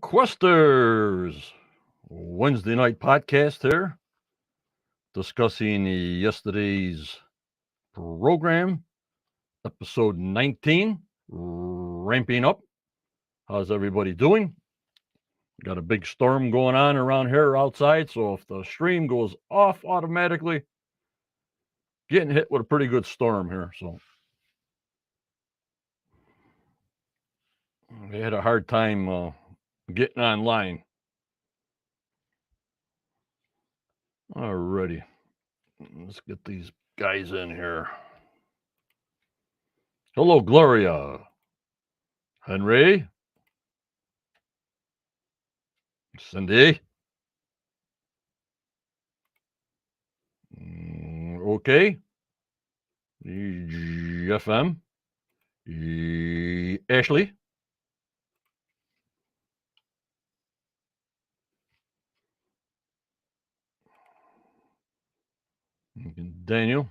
Questers, Wednesday night podcast here, discussing yesterday's program, episode 19, ramping up. How's everybody doing? Got a big storm going on around here outside, so if the stream goes off automatically, getting hit with a pretty good storm here. So we had a hard time getting online. Alrighty, let's get these guys in here. Hello, Gloria. Henry. Cindy. Okay. FM. Ashley. Daniel.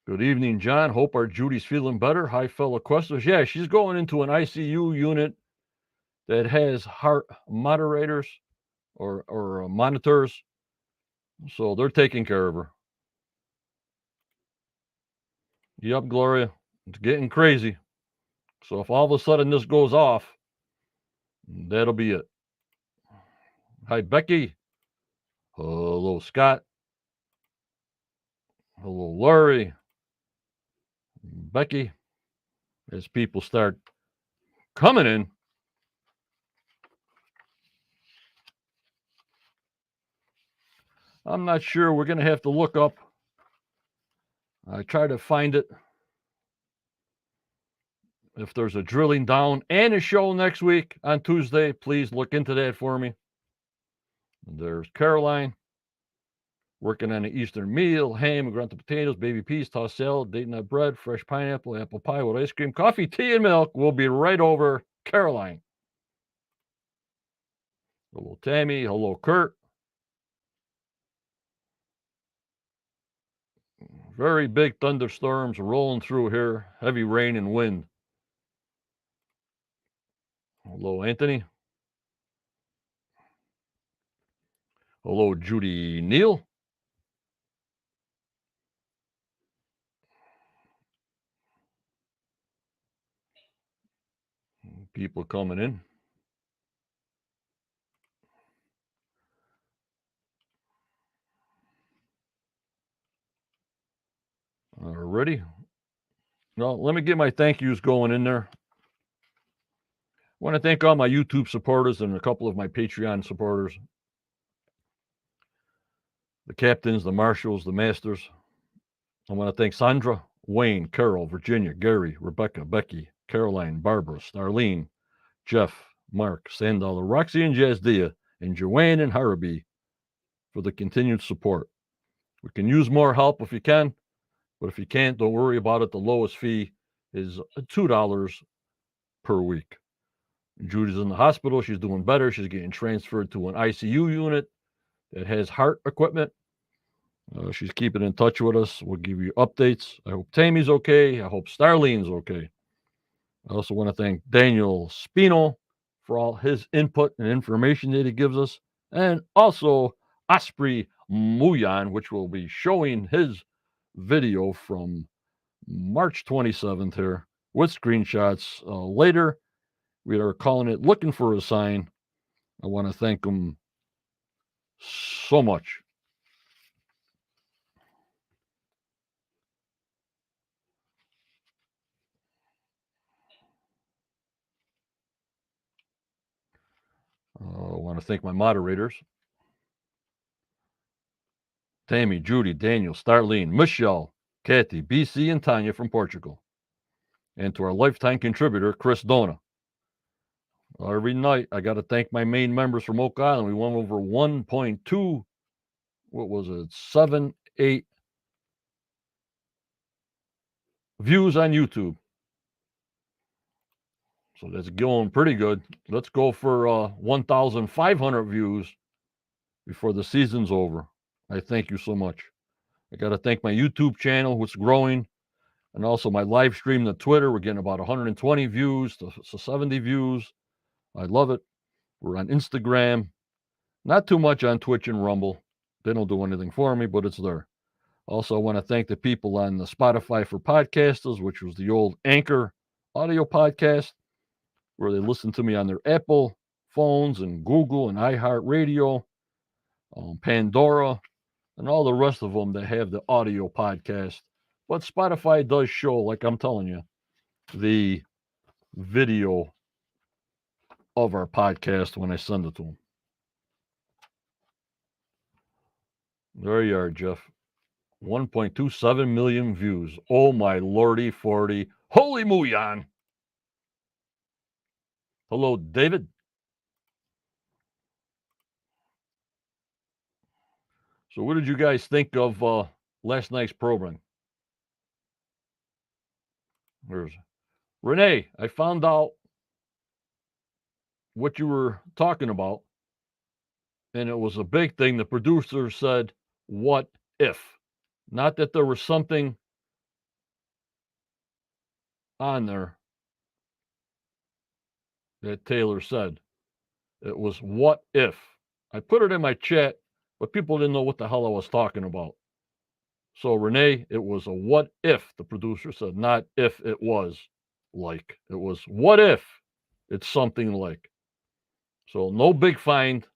Good evening, John. Hope our Judy's feeling better. Hi, fellow questers. Yeah, she's going into an ICU unit that has heart moderators or monitors. So they're taking care of her. Yep, Gloria. It's getting crazy. So if all of a sudden this goes off, that'll be it. Hi, Becky. Hello, Scott. Hello, Laurie. Becky. As people start coming in. I'm not sure. We're going to have to look up. I try to find it. If there's a drilling down and a show next week on Tuesday, please look into that for me. There's Caroline working on an Eastern meal, ham, grunted potatoes, baby peas, tossed salad, date nut bread, fresh pineapple, apple pie with ice cream, coffee, tea, and milk. We'll be right over, Caroline. Hello, Tammy. Hello, Kurt. Very big thunderstorms rolling through here. Heavy rain and wind. Hello, Anthony. Hello, Judy Neal. People coming in. Alrighty. Well, let me get my thank yous going in there. I want to thank all my YouTube supporters and a couple of my Patreon supporters. The captains, the marshals, the masters. I want to thank Sandra, Wayne, Carol, Virginia, Gary, Rebecca, Becky, Caroline, Barbara, Starlene, Jeff, Mark, Sandollar, Roxy and Jazdia, and Joanne and Haraby for the continued support. We can use more help if you can, but if you can't, don't worry about it. The lowest fee is $2 per week. Judy's in the hospital. She's doing better. She's getting transferred to an ICU unit that has heart equipment. She's keeping in touch with us. We'll give you updates. I hope Tammy's okay. I hope Starlene's okay. I also want to thank Daniel Spino for all his input and information that he gives us. And also Osprey Muyan, which will be showing his video from March 27th here with screenshots later. We are calling it Looking for a Sign. I want to thank him so much. I want to thank my moderators. Tammy, Judy, Daniel, Starlene, Michelle, Kathy, BC, and Tanya from Portugal. And to our lifetime contributor, Chris Dona. Every night, I got to thank my main members from Oak Island. We went over 1.2, 7-8 views on YouTube. So that's going pretty good. Let's go for 1,500 views before the season's over. I thank you so much. I got to thank my YouTube channel, which is growing, and also my live stream to Twitter. We're getting about 120 views to 70 views. I love it. We're on Instagram. Not too much on Twitch and Rumble. They don't do anything for me, but it's there. Also, I want to thank the people on the Spotify for Podcasters, which was the old Anchor audio podcast, where they listen to me on their Apple phones and Google and iHeartRadio, Pandora, and all the rest of them that have the audio podcast. But Spotify does show, like I'm telling you, the video of our podcast when I send it to them. There you are, Jeff. 1.27 million views. Oh my lordy 40. Holy Muyan. Hello, David. So what did you guys think of last night's program? There's Renee. I found out what you were talking about, and it was a big thing. The producer said, what if? Not that there was something on there that Taylor said. It was what if. I put it in my chat, but people didn't know what the hell I was talking about. So, Renee, it was a what if, the producer said, not if it was like. It was what if it's something like. So, no big find,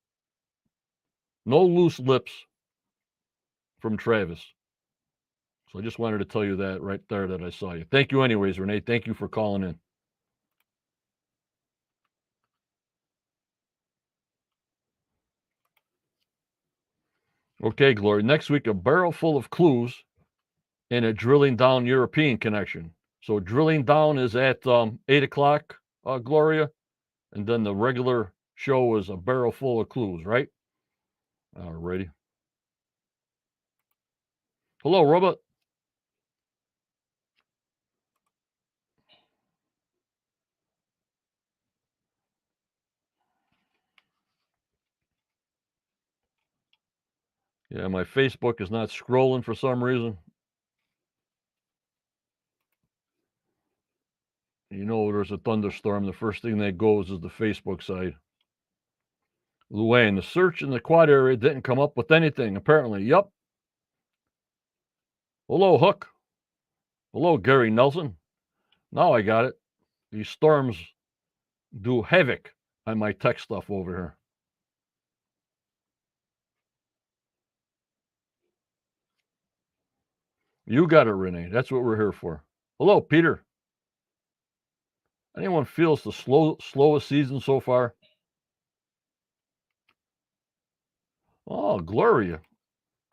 no loose lips from Travis. So, I just wanted to tell you that right there that I saw you. Thank you, anyways, Renee. Thank you for calling in. Okay, Glory. Next week, a barrel full of clues and a drilling down European connection. So drilling down is at 8 o'clock, Gloria, and then the regular show is a barrel full of clues, right? Alrighty. Hello, Robert. Yeah, my Facebook is not scrolling for some reason. You know, there's a thunderstorm. The first thing that goes is the Facebook side. Luann, the search in the quad area didn't come up with anything, apparently. Yup. Hello, Hook. Hello, Gary Nelson. Now I got it. These storms do havoc on my tech stuff over here. You got it, Renee. That's what we're here for. Hello, Peter. Anyone feels the slowest season so far? Oh, Gloria.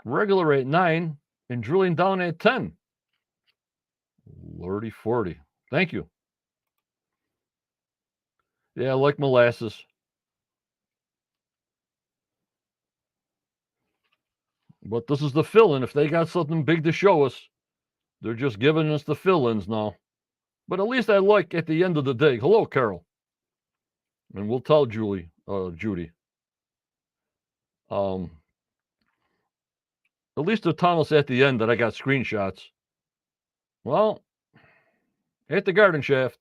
Regular at 9 and drilling down at 10. Lordy 40. Thank you. Yeah, like molasses. But this is the fill-in. If they got something big to show us, they're just giving us the fill-ins now. But at least I like at the end of the day. Hello, Carol. And we'll tell Judy. At least they'll tell us at the end that I got screenshots. Well, at the garden shaft,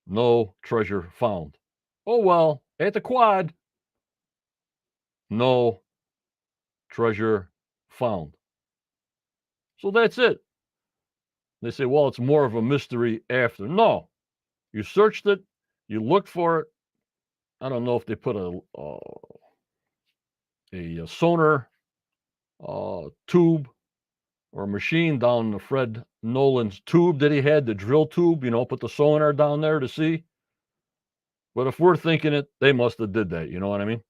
no treasure found. Oh well, at the quad, no treasure found. So that's it. They say, well, it's more of a mystery after. No, you searched it, you looked for it. I don't know if they put a sonar tube or a machine down the Fred Nolan's tube that he had, the drill tube, put the sonar down there to see. But if we're thinking it, they must have did that. You know what I mean?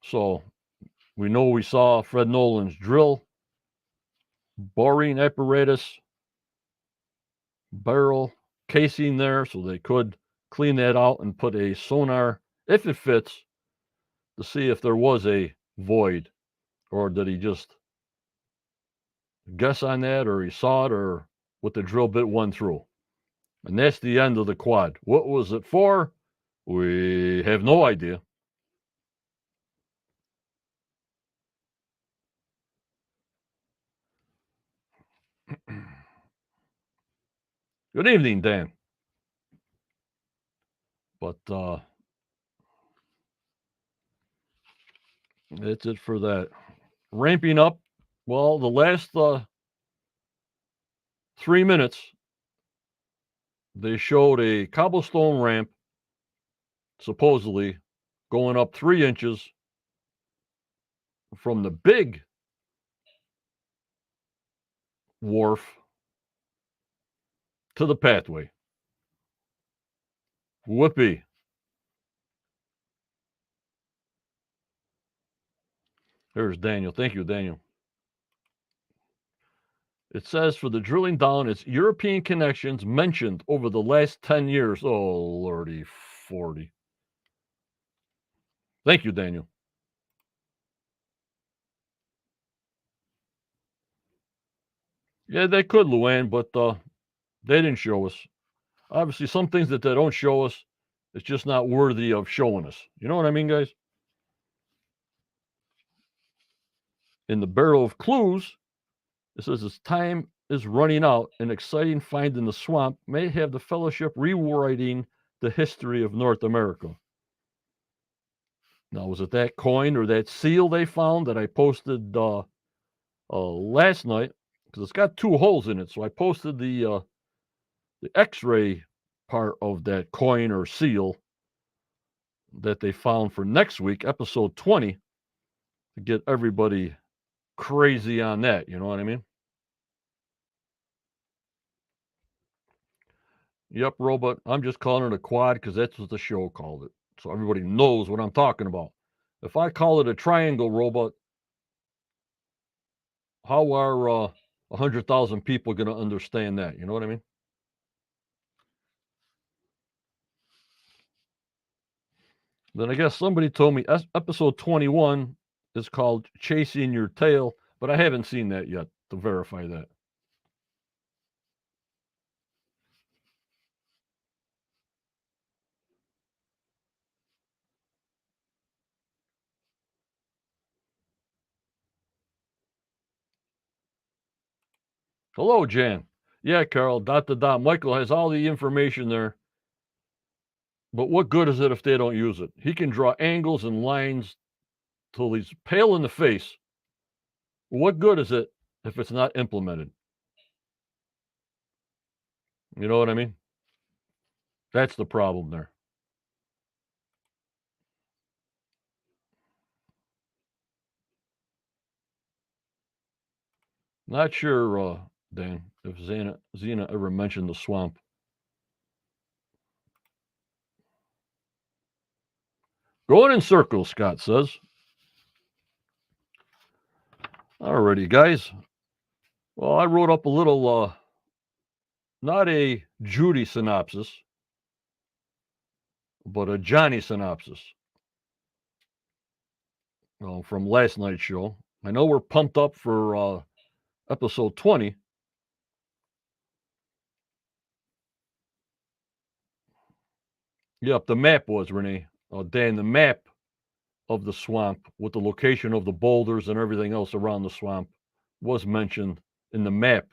So we know we saw Fred Nolan's drill, boring apparatus, barrel casing there, so they could clean that out and put a sonar, if it fits, to see if there was a void, or did he just guess on that, or he saw it, or with the drill bit went through. And that's the end of the quad. What was it for? We have no idea. Good evening, Dan. But that's it for that. Ramping up. Well, the last 3 minutes, they showed a cobblestone ramp, supposedly going up 3 inches from the big wharf to the pathway. Whoopee. There's Daniel. Thank you, Daniel. It says for the drilling down, it's European connections mentioned over the last 10 years. Oh, lordy 40. Thank you, Daniel. Yeah, they could, Luann, but they didn't show us. Obviously, some things that they don't show us, it's just not worthy of showing us. You know what I mean, guys? In the barrel of clues, it says its time is running out. An exciting find in the swamp may have the Fellowship rewriting the history of North America. Now, was it that coin or that seal they found that I posted last night? Because it's got 2 holes in it. So I posted the X-ray part of that coin or seal that they found for next week, episode 20, to get everybody crazy on that. You know what I mean? Yep, robot. I'm just calling it a quad because that's what the show called it. So everybody knows what I'm talking about. If I call it a triangle, robot, how are 100,000 people going to understand that? You know what I mean? Then I guess somebody told me episode 21 is called Chasing Your Tail, but I haven't seen that yet to verify that. Hello, Jan. Yeah, Carol, dot to dot. Michael has all the information there. But what good is it if they don't use it? He can draw angles and lines till he's pale in the face. What good is it if it's not implemented? You know what I mean? That's the problem there. Not sure, Dan, if Xena ever mentioned the swamp. Going in circles, Scott says. Alrighty, guys. Well, I wrote up a little, not a Judy synopsis, but a Johnny synopsis from last night's show. I know we're pumped up for episode 20. Yep, the map was, Renee. Dan, the map of the swamp with the location of the boulders and everything else around the swamp was mentioned in the map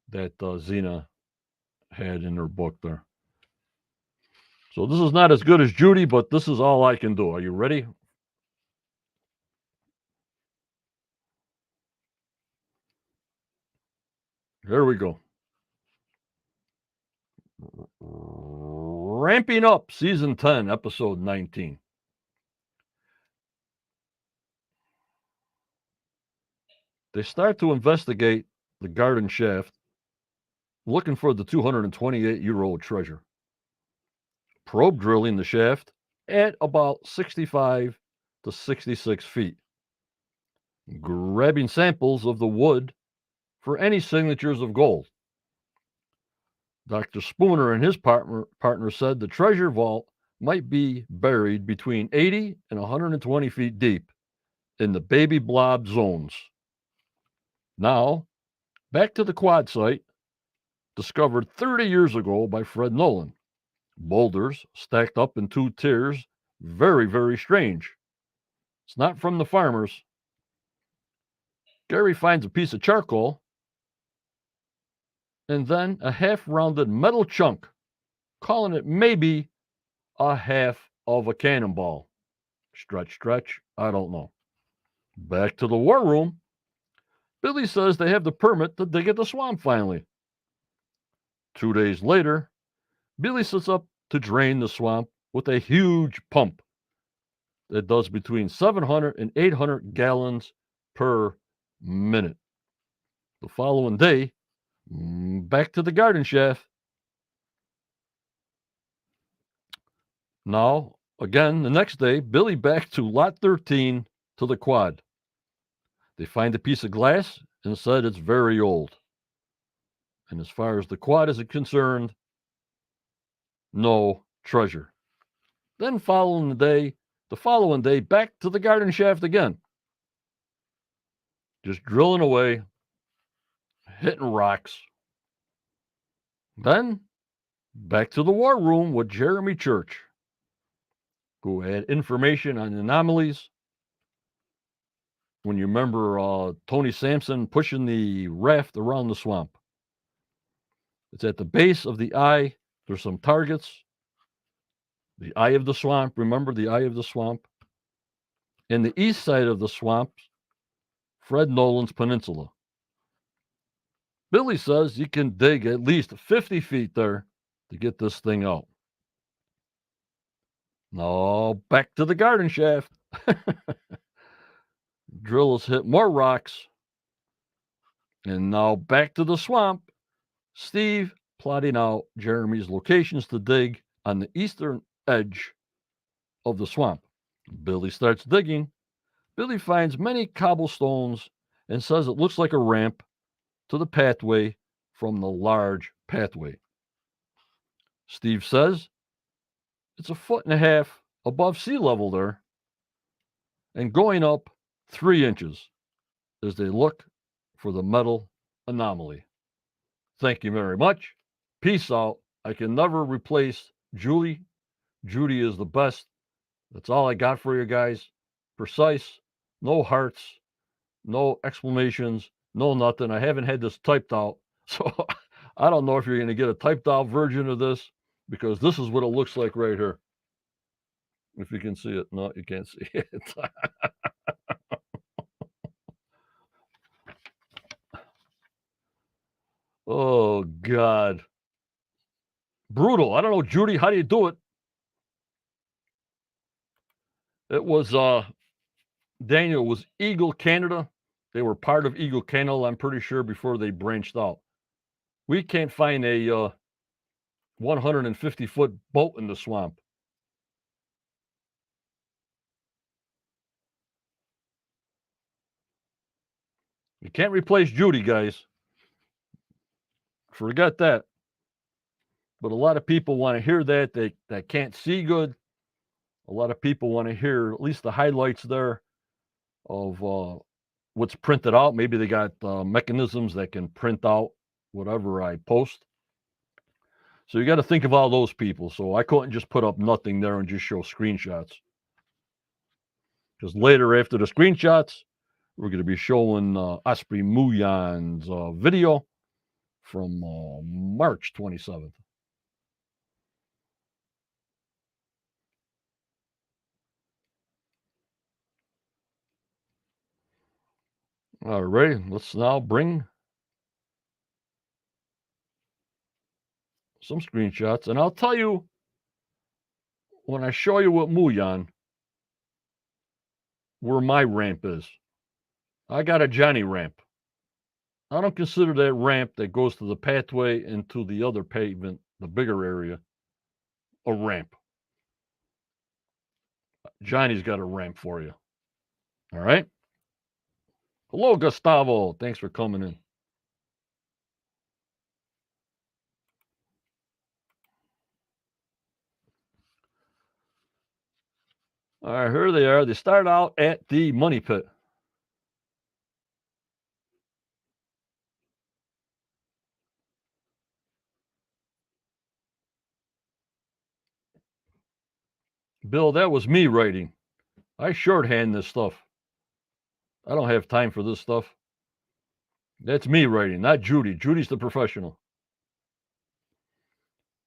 that Xena had in her book there. So this is not as good as Judy, but this is all I can do. Are you ready? Here we go. Ramping up, season 10, episode 19. They start to investigate the garden shaft, looking for the 228-year-old treasure. Probe drilling the shaft at about 65 to 66 feet, grabbing samples of the wood for any signatures of gold. Dr. Spooner and his partner said the treasure vault might be buried between 80 and 120 feet deep in the baby blob zones. Now, back to the quad site, discovered 30 years ago by Fred Nolan. Boulders stacked up in 2 tiers, very, very strange. It's not from the farmers. Gary finds a piece of charcoal and then a half-rounded metal chunk, calling it maybe a half of a cannonball. Stretch, stretch, I don't know. Back to the war room. Billy says they have the permit to dig at the swamp finally. 2 days later, Billy sets up to drain the swamp with a huge pump that does between 700 and 800 gallons per minute. The following day, back to the garden shaft. Now, again, the next day, Billy back to lot 13 to the quad. They find a piece of glass and said it's very old. And as far as the quad is concerned, no treasure. Then the following day, back to the garden shaft again. Just drilling away, hitting rocks. Then back to the war room with Jeremy Church, who had information on anomalies. When you remember Tony Sampson pushing the raft around the swamp. It's at the base of the eye. There's some targets. The eye of the swamp. Remember the eye of the swamp? In the east side of the swamp, Fred Nolan's Peninsula. Billy says you can dig at least 50 feet there to get this thing out. Now back to the garden shaft. Drillers hit more rocks. And now back to the swamp. Steve plotting out Jeremy's locations to dig on the eastern edge of the swamp. Billy starts digging. Billy finds many cobblestones and says it looks like a ramp to the pathway from the large pathway. Steve says it's 1.5 feet above sea level there and going up 3 inches as they look for the metal anomaly. Thank you very much. Peace out. I can never replace Julie. Judy is the best. That's all I got for you guys. Precise, no hearts, no exclamations, no nothing. I haven't had this typed out. So I don't know if you're going to get a typed out version of this because this is what it looks like right here. If you can see it. No, you can't see it. Oh, God. Brutal. I don't know, Judy, how do you do it? It was, Daniel, was Eagle Canada. They were part of Eagle Canada, I'm pretty sure, before they branched out. We can't find a 150-foot boat in the swamp. You can't replace Judy, guys. Forget that. But a lot of people want to hear that. They can't see good. A lot of people want to hear at least the highlights there of what's printed out. Maybe they got mechanisms that can print out whatever I post. So you got to think of all those people. So I couldn't just put up nothing there and just show screenshots. Because later, after the screenshots, we're going to be showing Osprey Muyan's video from March 27th. All right, let's now bring some screenshots. And I'll tell you, when I show you what Muyan, where my ramp is. I got a Johnny ramp. I don't consider that ramp that goes to the pathway and to the other pavement, the bigger area, a ramp. Johnny's got a ramp for you. All right? Hello, Gustavo. Thanks for coming in. All right, here they are. They start out at the money pit. Bill, that was me writing. I shorthand this stuff. I don't have time for this stuff. That's me writing, not Judy. Judy's the professional.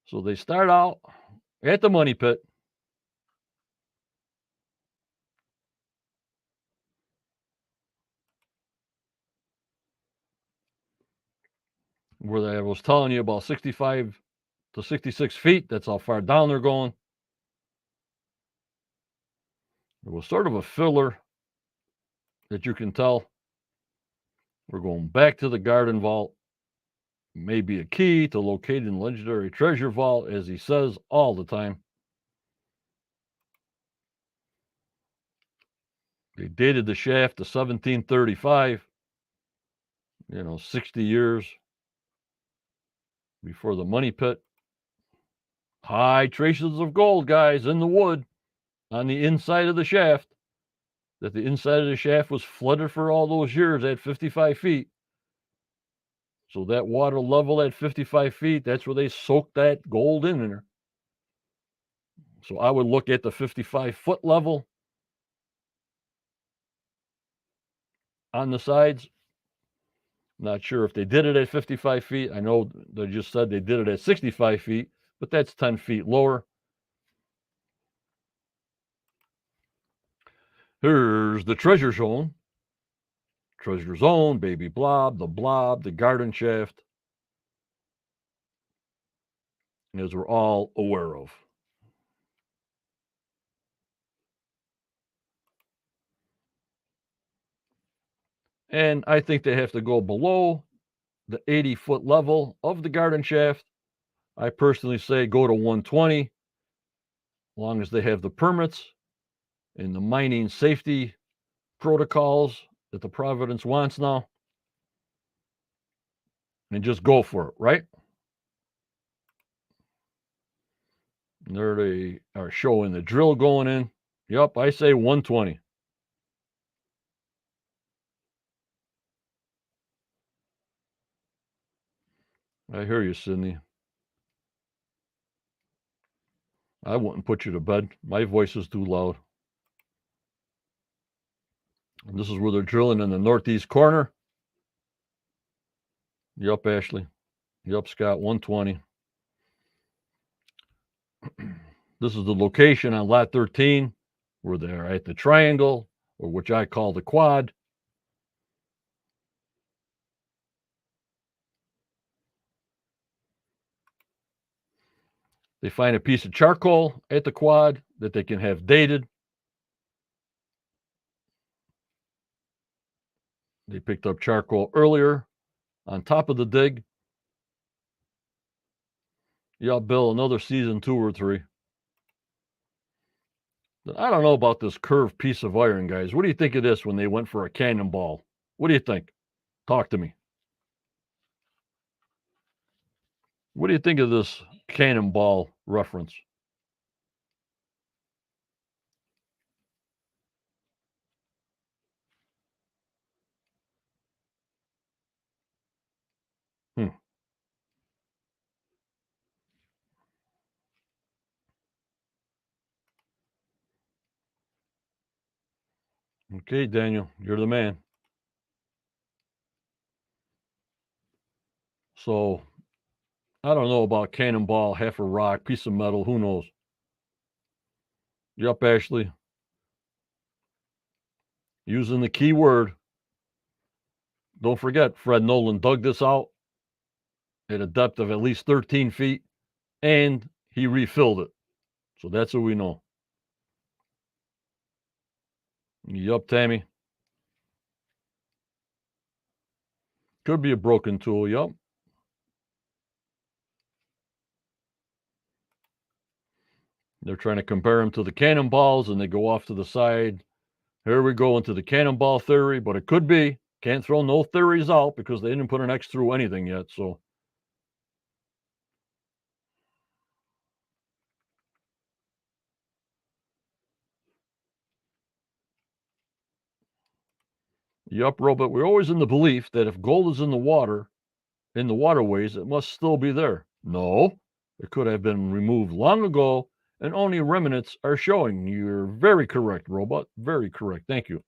So they start out at the money pit. where I was telling you about 65 to 66 feet. That's how far down they're going. It was sort of a filler that you can tell. We're going back to the garden vault. Maybe a key to locating the legendary treasure vault, as he says all the time. They dated the shaft to 1735, 60 years before the money pit. High traces of gold, guys, in the wood on the inside of the shaft. That the inside of the shaft was flooded for all those years at 55 feet. So that water level at 55 feet, that's where they soaked that gold in there. So I would look at the 55-foot level on the sides. Not sure if they did it at 55 feet. I know they just said they did it at 65 feet, but that's 10 feet lower. Here's the treasure zone. Treasure zone, baby blob, the garden shaft, as we're all aware of. And I think they have to go below the 80-foot level of the garden shaft. I personally say go to 120, as long as they have the permits and the mining safety protocols that the Providence wants now. And just go for it, right? And there they are showing the drill going in. Yep, I say 120. I hear you, Sydney. I wouldn't put you to bed. My voice is too loud. And this is where they're drilling in the northeast corner. Yup, Ashley. Yup, Scott, 120. This is the location on lot 13 where they're at the triangle, or which I call the quad. They find a piece of charcoal at the quad that they can have dated. They picked up charcoal earlier on top of the dig. Yeah, Bill, another season 2 or 3. I don't know about this curved piece of iron, guys. What do you think of this when they went for a cannonball? What do you think? Talk to me. What do you think of this cannonball reference? Hmm. Okay, Daniel, you're the man. So, I don't know about cannonball, half a rock, piece of metal, who knows? Yup, Ashley. Using the key word. Don't forget, Fred Nolan dug this out at a depth of at least 13 feet, and he refilled it. So that's what we know. Yup, Tammy. Could be a broken tool, yup. They're trying to compare them to the cannonballs, and they go off to the side. Here we go into the cannonball theory, but it could be. Can't throw no theories out because they didn't put an X through anything yet. So, yup, Robot. We're always in the belief that if gold is in the water, in the waterways, it must still be there. No, it could have been removed long ago, and only remnants are showing. You're very correct, Robot. Very correct. Thank you.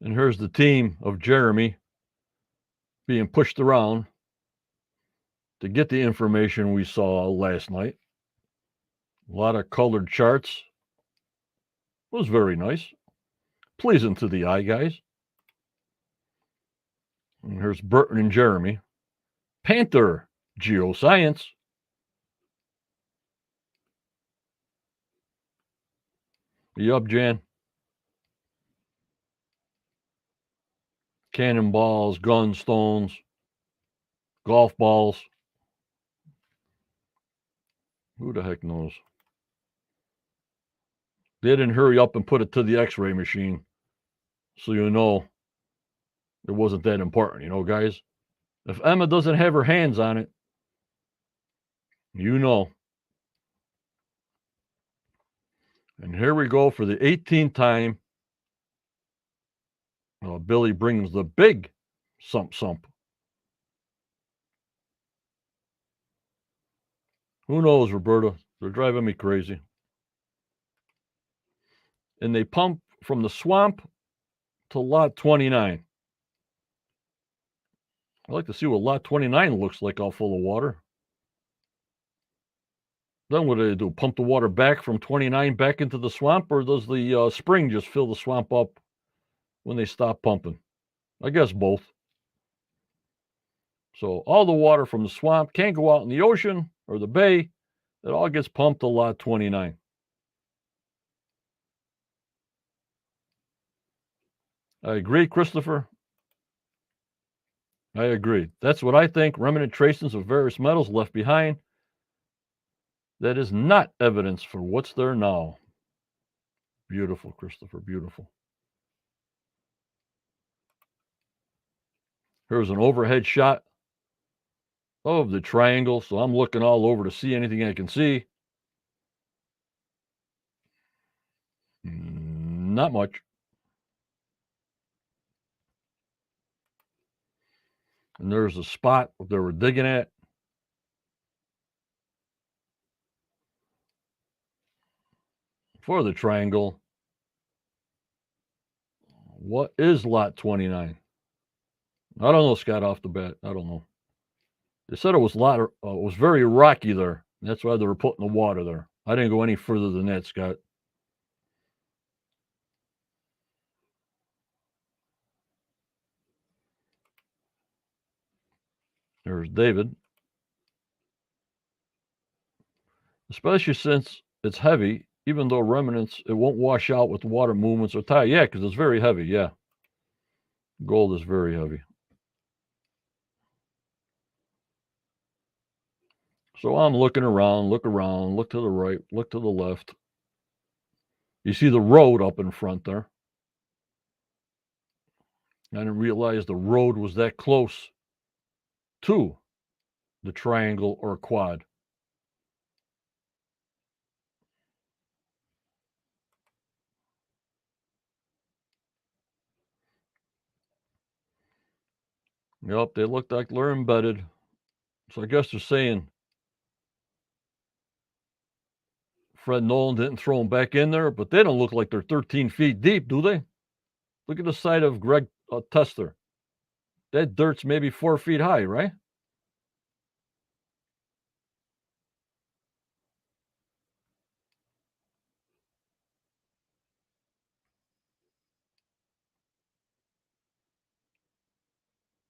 And here's the team of Jeremy being pushed around to get the information we saw last night. A lot of colored charts. Was very nice. Pleasing to the eye, guys. And here's Burton and Jeremy. Panther, geoscience. Yup, Jan. Cannonballs, guns, stones, golf balls. Who the heck knows? They didn't hurry up and put it to the x-ray machine. So you know it wasn't that important, guys. If Emma doesn't have her hands on it, you know. And here we go for the 18th time. Billy brings the big sump. Who knows, Roberta? They're driving me crazy. And they pump from the swamp to lot 29. I'd like to see what lot 29 looks like all full of water. Then what do they do? Pump the water back from 29 back into the swamp, or does the spring just fill the swamp up when they stop pumping? I guess both. So all the water from the swamp can't go out in the ocean or the bay. It all gets pumped to lot 29. I agree, Christopher. I agree. That's what I think. Remnant tracings of various metals left behind. That is not evidence for what's there now. Beautiful, Christopher. Beautiful. Here's an overhead shot of the triangle. So I'm looking all over to see anything I can see. Not much. And there's a spot they were digging at. For the triangle. What is lot 29? I don't know, Scott, off the bat. I don't know. They said it was was very rocky there. That's why they were putting the water there. I didn't go any further than that, Scott. There's David. Especially since it's heavy, even though remnants, it won't wash out with water movements or tide. Yeah, because it's very heavy. Yeah. Gold is very heavy. So I'm looking around, look to the right, look to the left. You see the road up in front there. I didn't realize the road was that close to the triangle or quad. Yep, they look like they're embedded. So I guess they're saying Fred Nolan didn't throw them back in there, but they don't look like they're 13 feet deep, do they? Look at the side of Greg Tester. That dirt's maybe 4 feet high, right?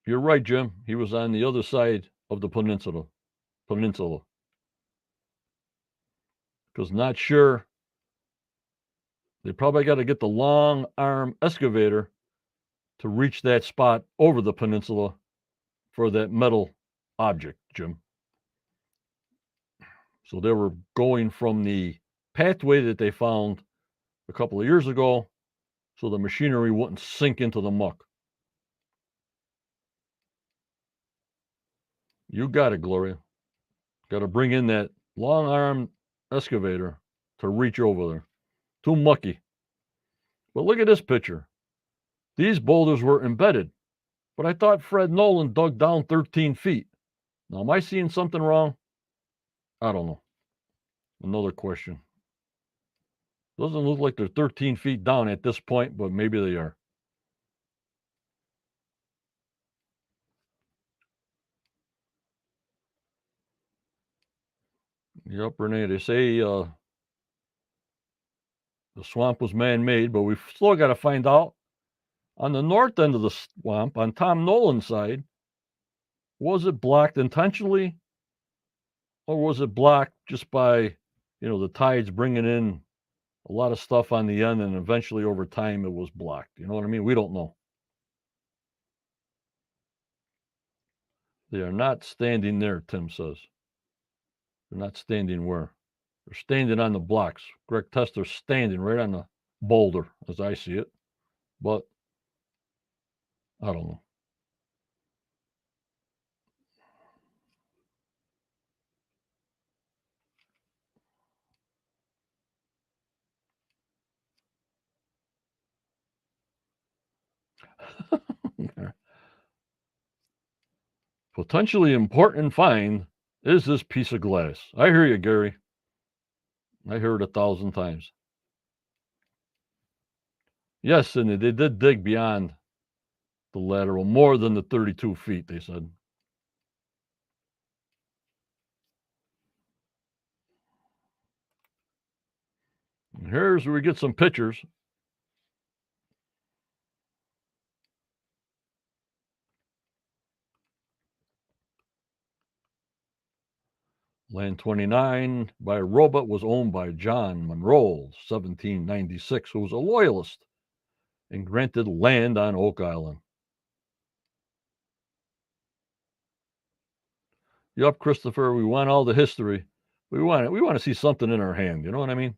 You're right, Jim. He was on the other side of the peninsula. Because not sure. They probably got to get the long arm excavator to reach that spot over the peninsula for that metal object, Jim. So they were going from the pathway that they found a couple of years ago so the machinery wouldn't sink into the muck. You got it, Gloria. Got to bring in that long arm excavator to reach over there. Too mucky. But look at this picture. These boulders were embedded, but I thought Fred Nolan dug down 13 feet. Now, am I seeing something wrong? I don't know. Another question. Doesn't look like they're 13 feet down at this point, but maybe they are. Yep, Renee, they say The swamp was man-made, but we've still got to find out on the north end of the swamp, on Tom Nolan's side, was it blocked intentionally or was it blocked just by, the tides bringing in a lot of stuff on the end and eventually over time it was blocked? You know what I mean? We don't know. They are not standing there, Tim says. They're not standing where? They're standing on the blocks. Greg Tester's standing right on the boulder, as I see it. But I don't know. Potentially important find is this piece of glass. I hear you, Gary. I heard it 1,000 times. Yes, and they did dig beyond the lateral, more than the 32 feet, they said. And here's where we get some pictures. Land 29 by a robot was owned by John Monroe, 1796, who was a loyalist and granted land on Oak Island. Yup, Christopher, we want all the history. We want to see something in our hand. You know what I mean?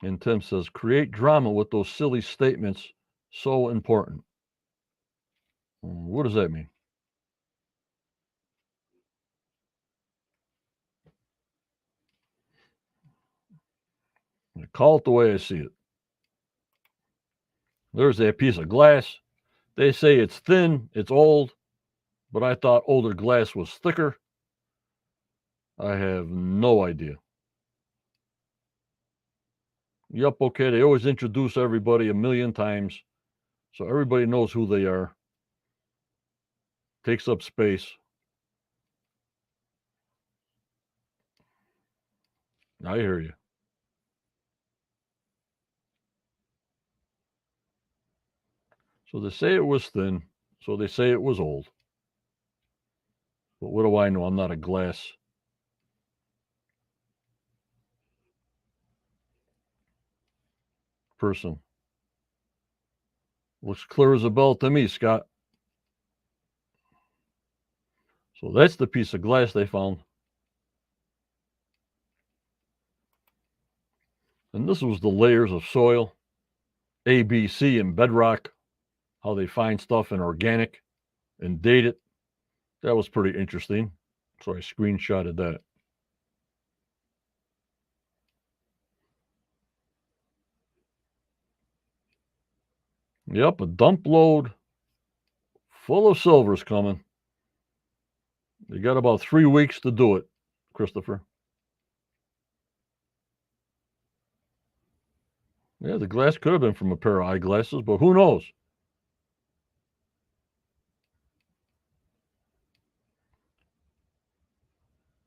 And Tim says, create drama with those silly statements. So important. What does that mean? I call it the way I see it. There's that piece of glass. They say it's thin, it's old, but I thought older glass was thicker. I have no idea. Yup, okay, they always introduce everybody a million times, so everybody knows who they are. Takes up space. I hear you. So they say it was thin, so they say it was old. But what do I know? I'm not a glass person. Looks clear as a bell to me, Scott. So that's the piece of glass they found. And this was the layers of soil, A, B, C, and bedrock, how they find stuff in organic and date it. That was pretty interesting. So I screenshotted that. Yep, a dump load full of silver's coming. They got about 3 weeks to do it, Christopher. Yeah, the glass could have been from a pair of eyeglasses, but who knows?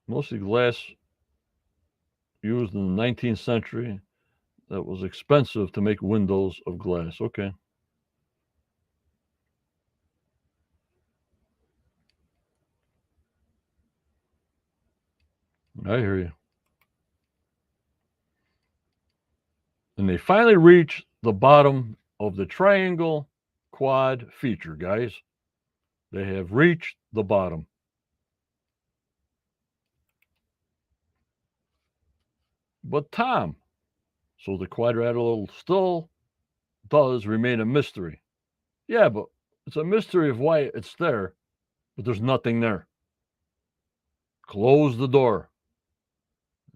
Mostly glass used in the 19th century that was expensive to make windows of glass. Okay. I hear you. And they finally reach the bottom of the triangle quad feature, guys. They have reached the bottom. But Tom, so the quadrilateral still does remain a mystery. Yeah, but it's a mystery of why it's there, but there's nothing there. Close the door.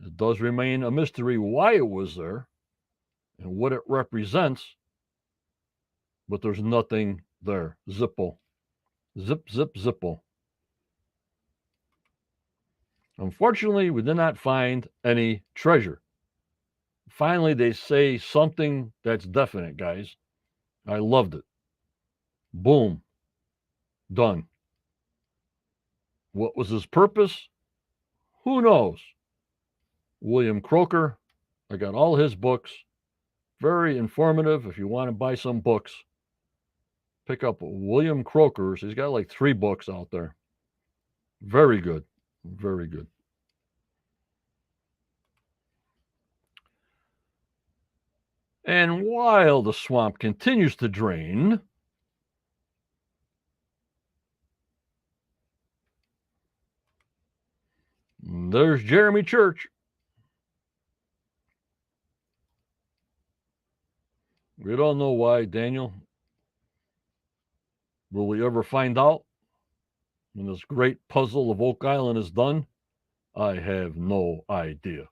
It does remain a mystery why it was there and what it represents, but there's nothing there. Zippo. Zip, zip, zippo. Unfortunately, we did not find any treasure. Finally, they say something that's definite, guys. I loved it. Boom. Done. What was his purpose? Who knows? William Croker. I got all his books. Very informative. If you want to buy some books, pick up William Croker's. He's got like 3 books out there. Very good. Very good. And while the swamp continues to drain, there's Jeremy Church. We don't know why, Daniel. Will we ever find out when this great puzzle of Oak Island is done? I have no idea.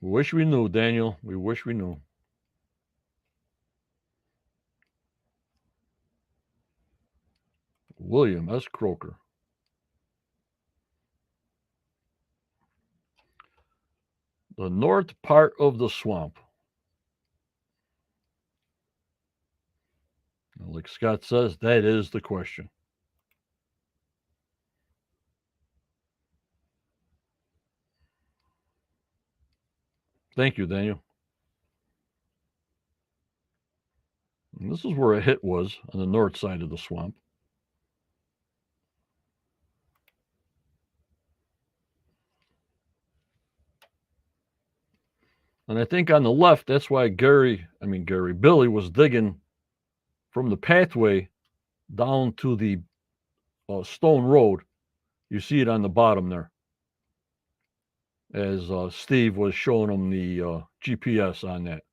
We wish we knew, Daniel. We wish we knew. William S. Croker. The north part of the swamp. Like Scott says, that is the question. Thank you, Daniel. And this is where a hit was on the north side of the swamp. And I think on the left, that's why Billy was digging from the pathway down to the stone road. You see it on the bottom there, as Steve was showing him the GPS on that.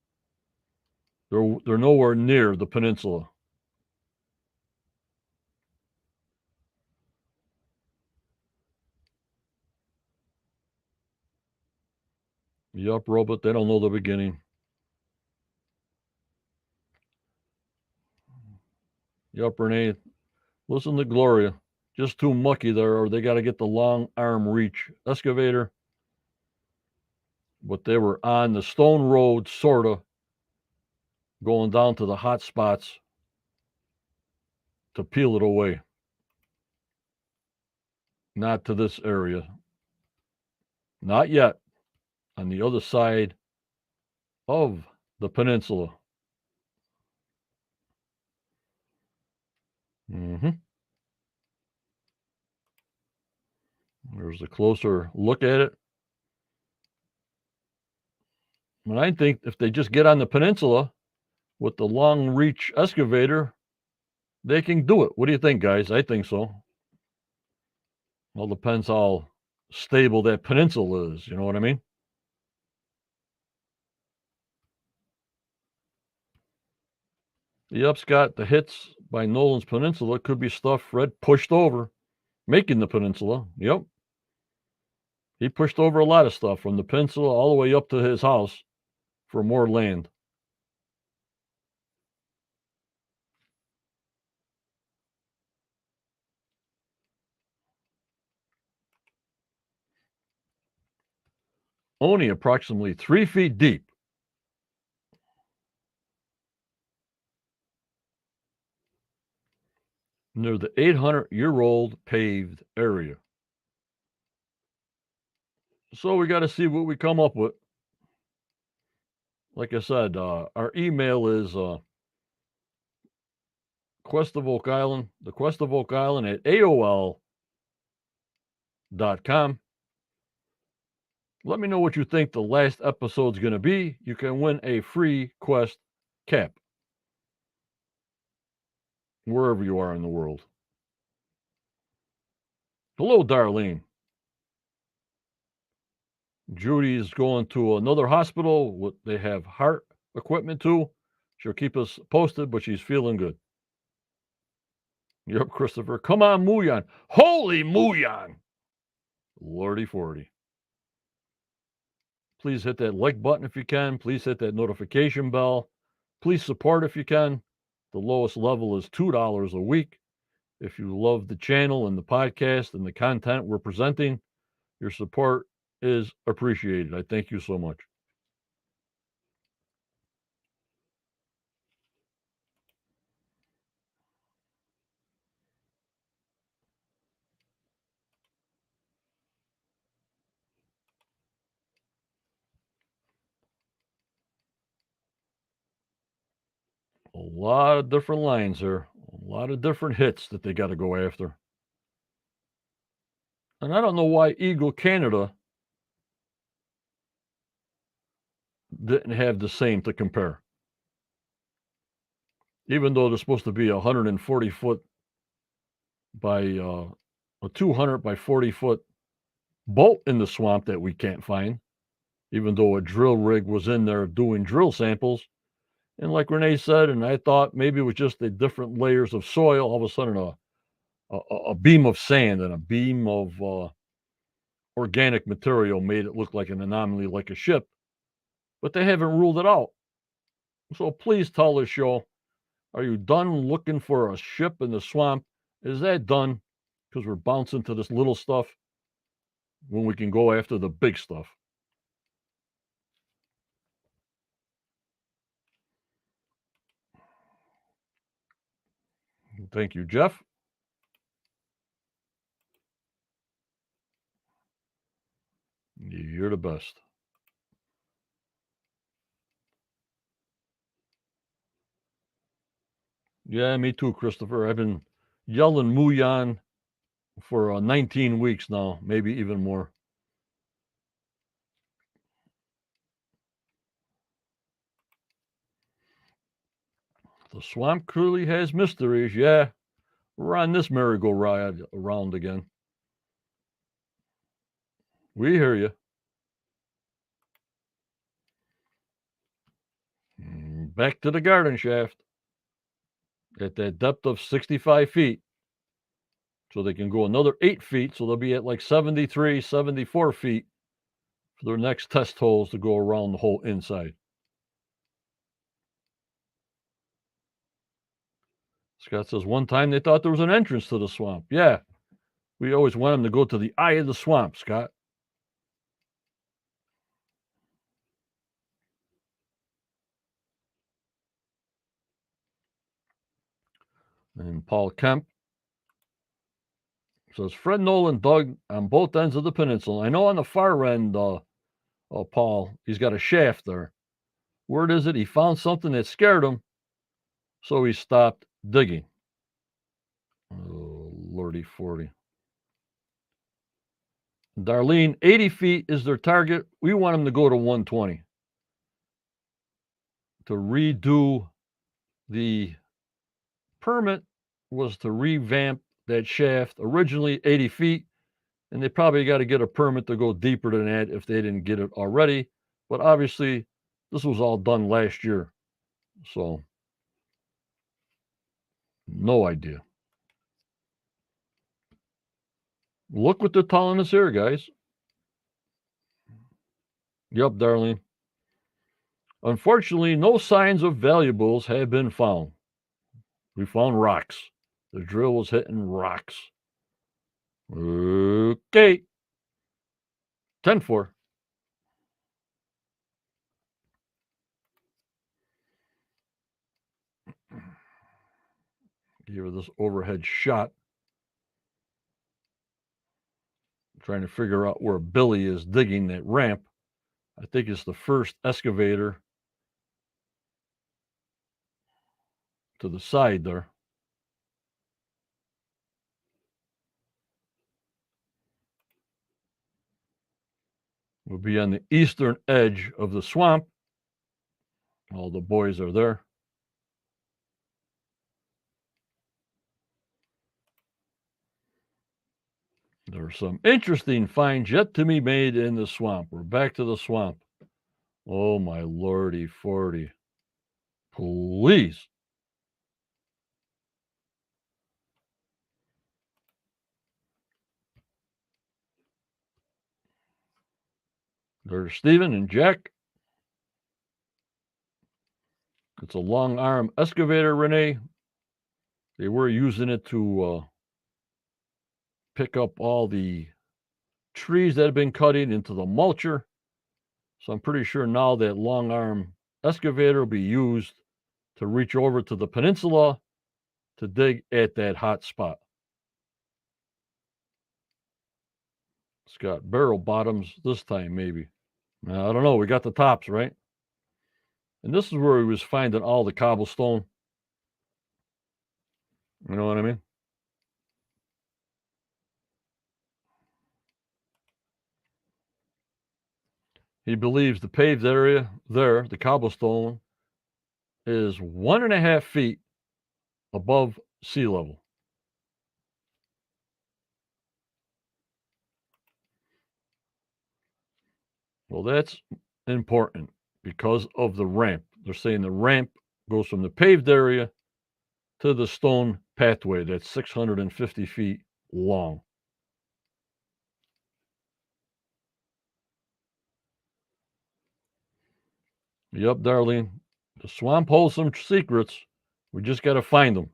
They're nowhere near the peninsula. Yup, Robot, they don't know the beginning. Yup, Renee, listen to Gloria. Just too mucky there, or they got to get the long arm reach excavator. But they were on the stone road, sort of, going down to the hot spots to peel it away. Not to this area. Not yet. On the other side of the peninsula. Mm-hmm. There's a closer look at it. And I think if they just get on the peninsula with the long reach excavator, they can do it. What do you think, guys? I think so. All depends how stable that peninsula is. You know what I mean? Yep, Scott, the hits by Nolan's Peninsula could be stuff Fred pushed over, making the peninsula. Yep. He pushed over a lot of stuff from the peninsula all the way up to his house for more land. Only approximately 3 feet deep. Near the 800-year-old paved area. So we got to see what we come up with. Like I said, our email is Quest of Oak Island, the Quest of Oak Island at AOL.com. Let me know what you think the last episode's going to be. You can win a free Quest cap wherever you are in the world. Hello, Darlene. Judy's going to another hospital. They have heart equipment too. She'll keep us posted, but she's feeling good. Yep, Christopher. Come on, Muyan. Holy Muyan. Lordy 40. Please hit that like button if you can. Please hit that notification bell. Please support if you can. The lowest level is $2 a week. If you love the channel and the podcast and the content we're presenting, your support is appreciated. I thank you so much. lot of different lines here. A lot of different hits that they got to go after. And I don't know why Eagle Canada didn't have the same to compare. Even though they're supposed to be a 140 foot by a 200 by 40 foot boat in the swamp that we can't find, even though a drill rig was in there doing drill samples. And like Renee said, and I thought maybe it was just the different layers of soil, all of a sudden a beam of sand and a beam of organic material made it look like an anomaly, like a ship. But they haven't ruled it out. So please tell the show, are you done looking for a ship in the swamp? Is that done? Because we're bouncing to this little stuff when we can go after the big stuff. Thank you, Jeff. You're the best. Yeah, me too, Christopher. I've been yelling Muyan for 19 weeks now, maybe even more. The swamp clearly has mysteries. Yeah, we're on this merry-go-round around again. We hear you. Back to the garden shaft at that depth of 65 feet. So they can go another 8 feet. So they'll be at like 73, 74 feet for their next test holes to go around the whole inside. Scott says one time they thought there was an entrance to the swamp. Yeah, we always want them to go to the eye of the swamp, Scott. And Paul Kemp says Fred Nolan dug on both ends of the peninsula. I know on the far end, Paul, he's got a shaft there. Word is it he found something that scared him, so he stopped digging. Oh, lordy 40. Darlene, 80 feet is their target. We want them to go to 120 to redo the permit was to revamp that shaft, originally 80 feet, and they probably got to get a permit to go deeper than that if they didn't get it already. But obviously, this was all done last year, so no idea. Look what they're telling us here, guys. Yep, Darlene. Unfortunately, no signs of valuables have been found. We found rocks. The drill was hitting rocks. Okay. 10-4. Give her this overhead shot. Trying to figure out where Billy is digging that ramp. I think it's the first excavator to the side there. We'll be on the eastern edge of the swamp. All the boys are there. There are some interesting finds yet to be made in the swamp. We're back to the swamp. Oh, my lordy 40. Please. There's Stephen and Jack. It's a long arm excavator, Renee. They were using it to pick up all the trees that have been cutting into the mulcher. So I'm pretty sure now that long arm excavator will be used to reach over to the peninsula to dig at that hot spot. It's got barrel bottoms this time, maybe. I don't know. We got the tops, right? And this is where he was finding all the cobblestone. You know what I mean? He believes the paved area there, the cobblestone, is 1.5 feet above sea level. Well, that's important because of the ramp. They're saying the ramp goes from the paved area to the stone pathway that's 650 feet long. Yep, Darlene. The swamp holds some secrets. We just got to find them.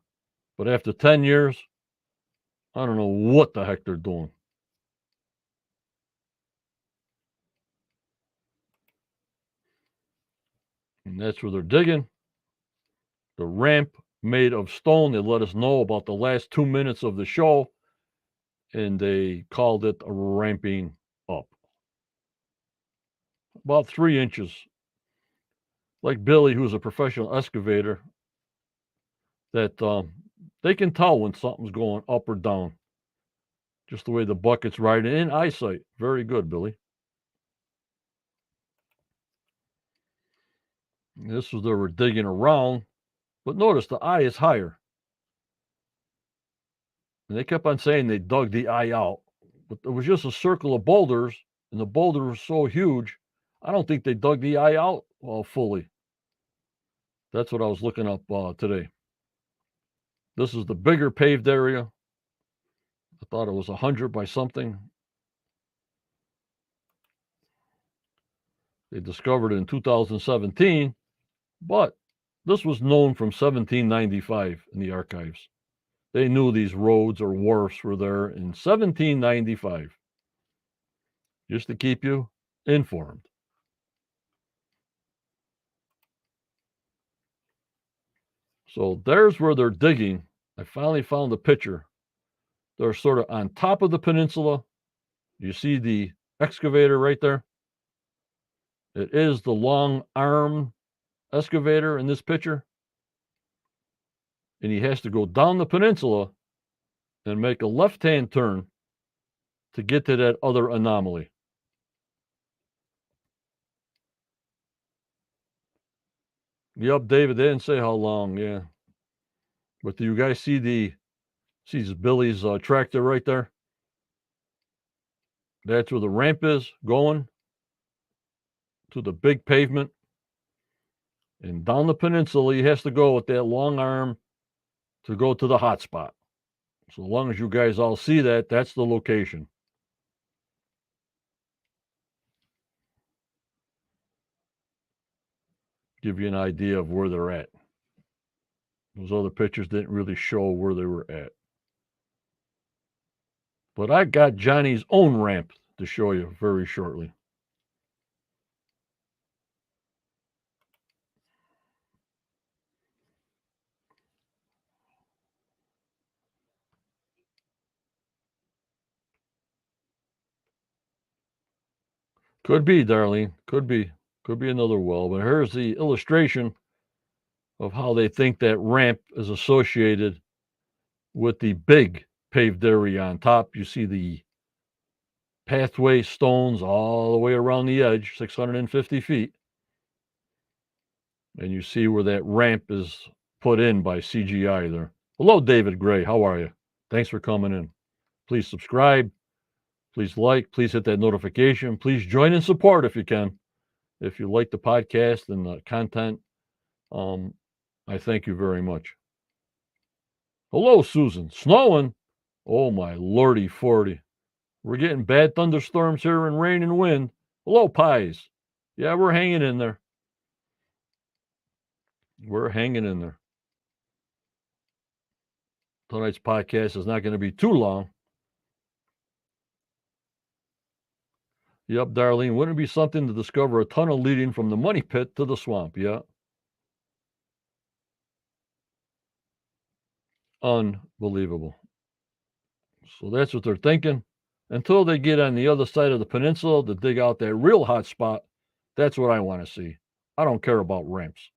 But after 10 years, I don't know what the heck they're doing. And that's where they're digging. The ramp made of stone. They let us know about the last 2 minutes of the show, and they called it a ramping up. About 3 inches. Like Billy, who's a professional excavator, that they can tell when something's going up or down. Just the way the bucket's riding in eyesight. Very good, Billy. This was they were digging around, but notice the eye is higher. And they kept on saying they dug the eye out, but it was just a circle of boulders, and the boulders were so huge, I don't think they dug the eye out fully. That's what I was looking up today. This is the bigger paved area. I thought it was 100 by something. They discovered it in 2017, but this was known from 1795 in the archives. They knew these roads or wharfs were there in 1795, just to keep you informed. So there's where they're digging. I finally found the picture. They're sort of on top of the peninsula. You see the excavator right there? It is the long arm excavator in this picture. And he has to go down the peninsula and make a left-hand turn to get to that other anomaly. Yep, David, they didn't say how long, yeah. But do you guys see Billy's tractor right there? That's where the ramp is going to the big pavement. And down the peninsula, he has to go with that long arm to go to the hot spot. So long as you guys all see that, that's the location. Give you an idea of where they're at. Those other pictures didn't really show where they were at. But I got Johnny's own ramp to show you very shortly. Could be, Darlene. Could be. Could be another well. But here's the illustration of how they think that ramp is associated with the big paved area on top. You see the pathway stones all the way around the edge, 650 feet. And you see where that ramp is put in by CGI there. Hello, David Gray. How are you? Thanks for coming in. Please subscribe. Please like. Please hit that notification. Please join in support if you can. If you like the podcast and the content, I thank you very much. Hello, Susan. Snowing? Oh, my lordy 40. We're getting bad thunderstorms here and rain and wind. Hello, Pies. Yeah, we're hanging in there. We're hanging in there. Tonight's podcast is not going to be too long. Yep, Darlene, wouldn't it be something to discover a tunnel leading from the money pit to the swamp? Yeah. Unbelievable. So that's what they're thinking. Until they get on the other side of the peninsula to dig out that real hot spot, that's what I want to see. I don't care about ramps.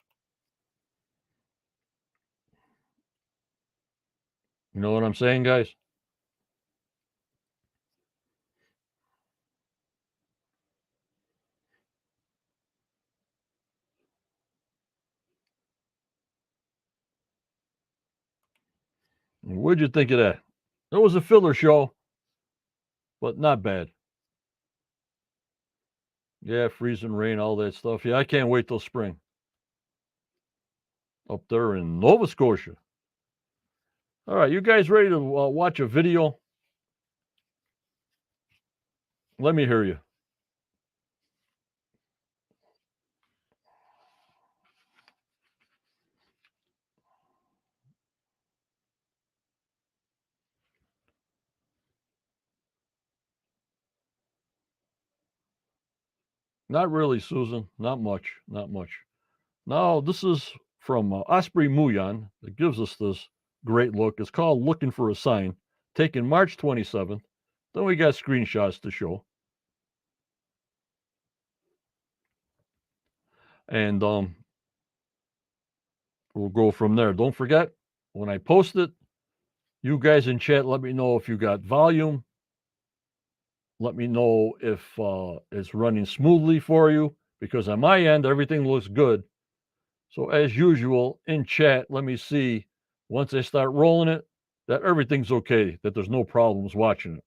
You know what I'm saying, guys? What'd you think of that? It was a filler show, but not bad. Yeah, freezing rain, all that stuff. Yeah, I can't wait till spring up there in Nova Scotia. All right, you guys ready to watch a video? Let me hear you. Not really, Susan. Not much. Not much. Now, this is from Osprey Muyan. It gives us this great look. It's called Looking for a Sign, taken March 27th. Then we got screenshots to show. And we'll go from there. Don't forget, when I post it, you guys in chat, let me know if you got volume. Let me know if it's running smoothly for you, because on my end, everything looks good. So as usual, in chat, let me see, once I start rolling it, that everything's okay, that there's no problems watching it.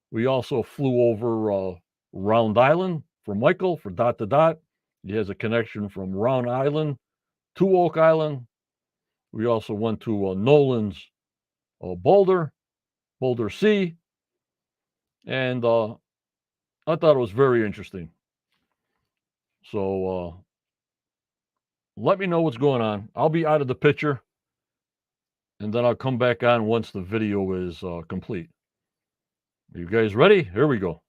We also flew over Round Island for Michael for Dot to Dot. He has a connection from Round Island to Oak Island. We also went to Nolan's Boulder, Boulder Sea, and I thought it was very interesting. So let me know what's going on. I'll be out of the picture, and then I'll come back on once the video is complete. Are you guys ready? Here we go.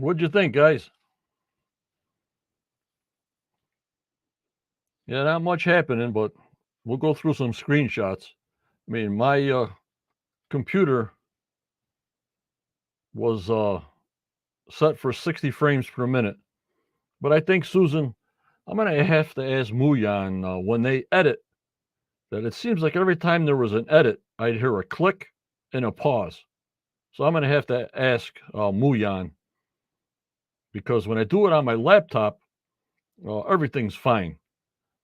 What'd you think, guys? Yeah, not much happening, but we'll go through some screenshots. I mean, my computer was set for 60 frames per minute. But I think, Susan, I'm going to have to ask Muyan when they edit that it seems like every time there was an edit, I'd hear a click and a pause. So I'm going to have to ask Muyan because when I do it on my laptop, everything's fine.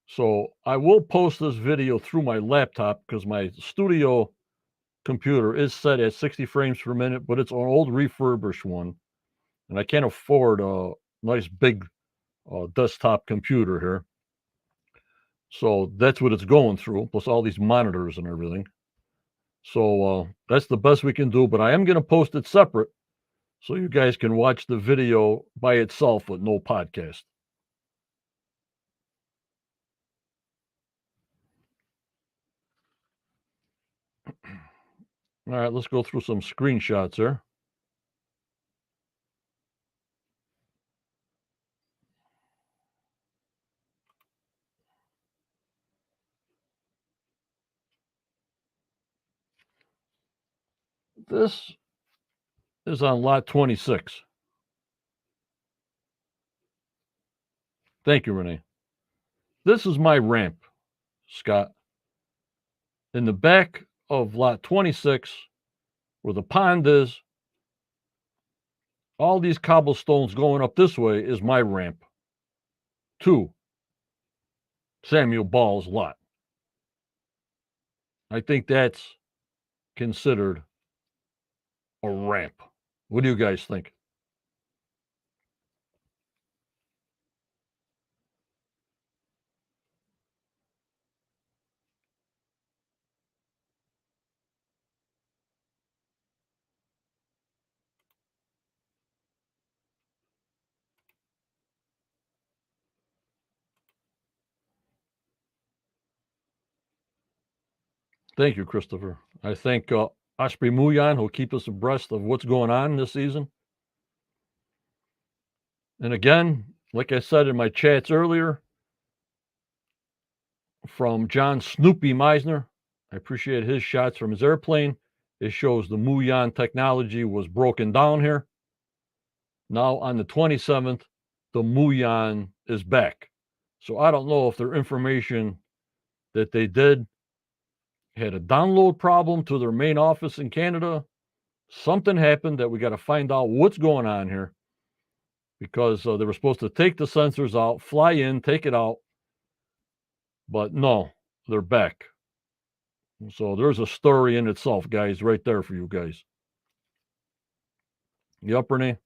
So I will post this video through my laptop because my studio computer is set at 60 frames per minute, but it's an old refurbished one. And I can't afford a nice big desktop computer here. So that's what it's going through, plus all these monitors and everything. So that's the best we can do, but I am going to post it separate so you guys can watch the video by itself with no podcast. All right, let's go through some screenshots here. This is on lot 26. Thank you, Renee. This is my ramp, Scott. In the back of lot 26, where the pond is, all these cobblestones going up this way is my ramp to Samuel Ball's lot. I think that's considered a ramp. What do you guys think? Thank you, Christopher. I think Osprey Muyan will keep us abreast of what's going on this season. And again, like I said in my chats earlier, from John Snoopy Meisner, I appreciate his shots from his airplane. It shows the Muyan technology was broken down here. Now on the 27th, the Muyan is back. So I don't know if their information that they did had a download problem to their main office in Canada. Something happened that we got to find out what's going on here because they were supposed to take the sensors out, fly in, take it out. But no, they're back. So there's a story in itself, guys, right there for you guys. Yep, Renee?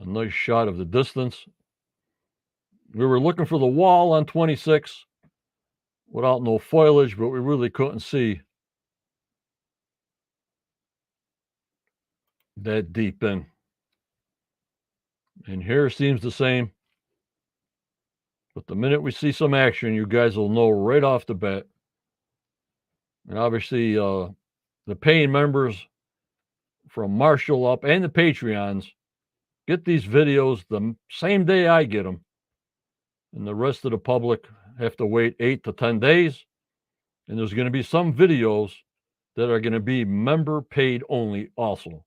A nice shot of the distance. We were looking for the wall on 26 without no foliage, but we really couldn't see that deep in. And here seems the same. But the minute we see some action, you guys will know right off the bat. And obviously, the paying members from Marshall up and the Patreons get these videos the same day I get them. And the rest of the public have to wait 8 to 10 days. And there's going to be some videos that are going to be member paid only also.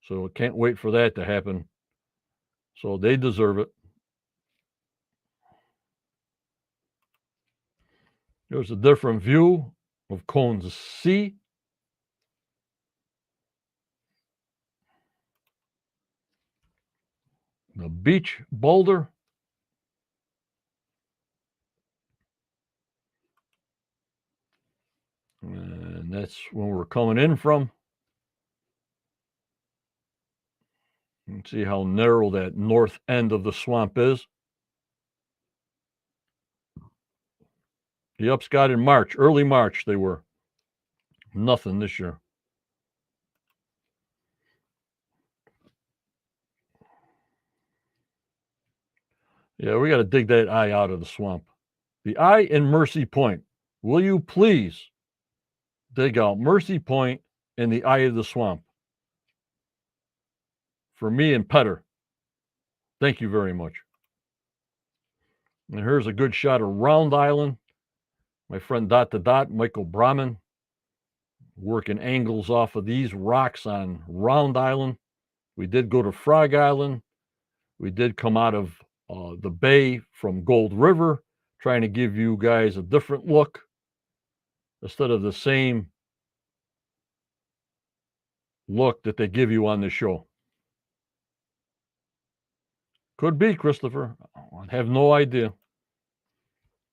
So can't wait for that to happen. So they deserve it. There's a different view of Cones C. The beach boulder. And that's when we're coming in from. You can see how narrow that north end of the swamp is. Yep, Scott, in March, early March, they were. Nothing this year. Yeah, we got to dig that eye out of the swamp. The eye in Mercy Point. Will you please dig out Mercy Point and the Eye of the Swamp. For me and Petter. Thank you very much. And here's a good shot of Round Island. My friend Dot to Dot, Michael Brahman, working angles off of these rocks on Round Island. We did go to Frog Island. We did come out of the bay from Gold River, trying to give you guys a different look instead of the same look that they give you on the show. Could be, Christopher. I have no idea.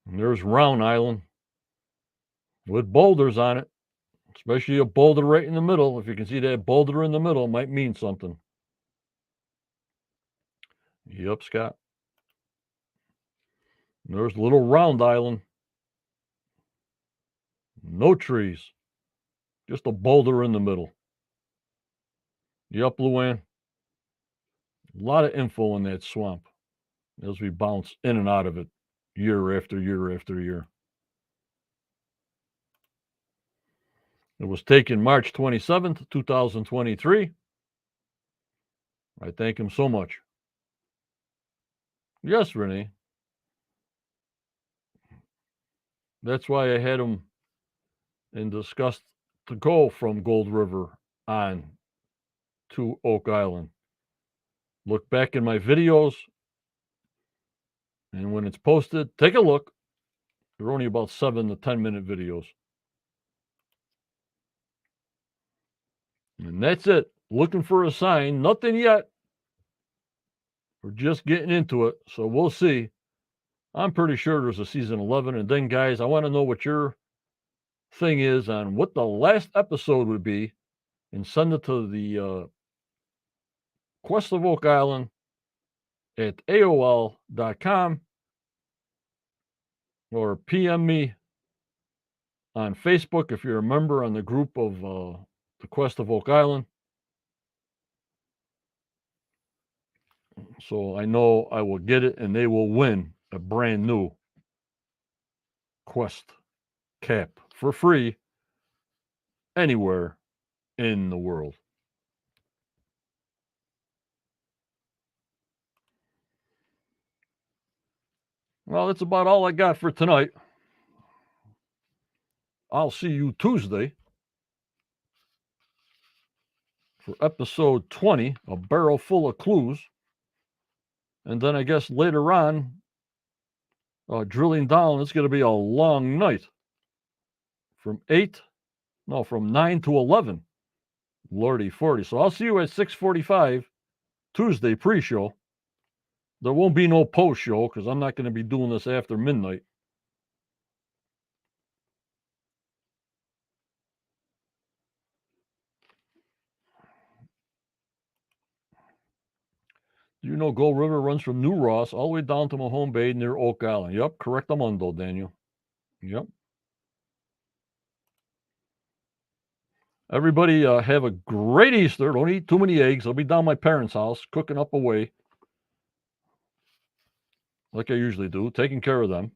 And there's Round Island with boulders on it, especially a boulder right in the middle. If you can see that boulder in the middle, it might mean something. Yep, Scott. And there's little Round Island. No trees. Just a boulder in the middle. Yep, Luann. A lot of info in that swamp as we bounce in and out of it year after year after year. It was taken March 27th, 2023. I thank him so much. Yes, Renee. That's why I had him and discussed to go from Gold River on to Oak Island. Look back in my videos, and when it's posted, take a look. They're only about 7 to 10 minute videos. And that's it. Looking for a sign. Nothing yet. We're just getting into it, so we'll see. I'm pretty sure there's a season 11. And then, guys, I want to know what your thing is on what the last episode would be, and send it to the Quest of Oak Island at AOL.com or PM me on Facebook if you're a member on the group of the Quest of Oak Island. So I know I will get it and they will win a brand new Quest cap for free anywhere in the world. Well, that's about all I got for tonight. I'll see you Tuesday for episode 20, A Barrel Full of Clues. And then I guess later on, drilling down, it's going to be a long night from 9 to 11. Lordy 40. So I'll see you at 6:45 Tuesday pre-show. There won't be no post-show because I'm not going to be doing this after midnight. You know Gold River runs from New Ross all the way down to Mahone Bay near Oak Island. Yep, correctamundo, Daniel. Yep. Everybody have a great Easter. Don't eat too many eggs. I'll be down my parents' house cooking up away like I usually do, taking care of them.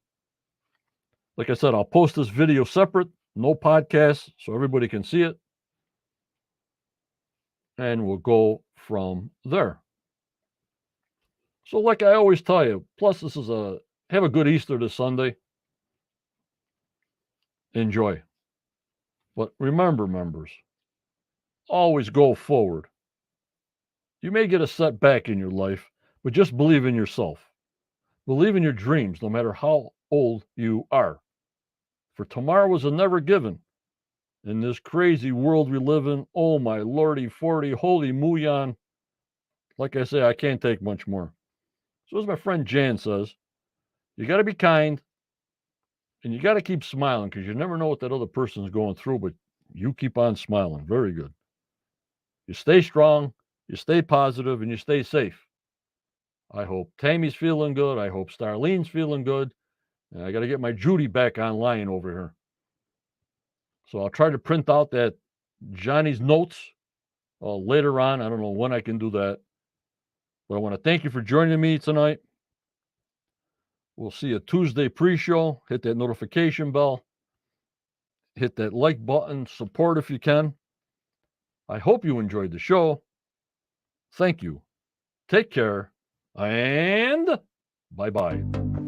Like I said, I'll post this video separate, no podcast, so everybody can see it. And we'll go from there. So like I always tell you, plus this is have a good Easter this Sunday. Enjoy. But remember, members, always go forward. You may get a setback in your life, but just believe in yourself. Believe in your dreams, no matter how old you are. For tomorrow is a never given. In this crazy world we live in, oh my lordy 40, holy Muyan. Like I say, I can't take much more. So as my friend Jan says, you got to be kind and you got to keep smiling because you never know what that other person is going through, but you keep on smiling. Very good. You stay strong, you stay positive, and you stay safe. I hope Tammy's feeling good. I hope Starlene's feeling good. And I got to get my Judy back online over here. So I'll try to print out that Johnny's notes later on. I don't know when I can do that. But I want to thank you for joining me tonight. We'll see you Tuesday pre-show. Hit that notification bell. hit that like button, support if you can. I hope you enjoyed the show. Thank you. Take care, and bye-bye.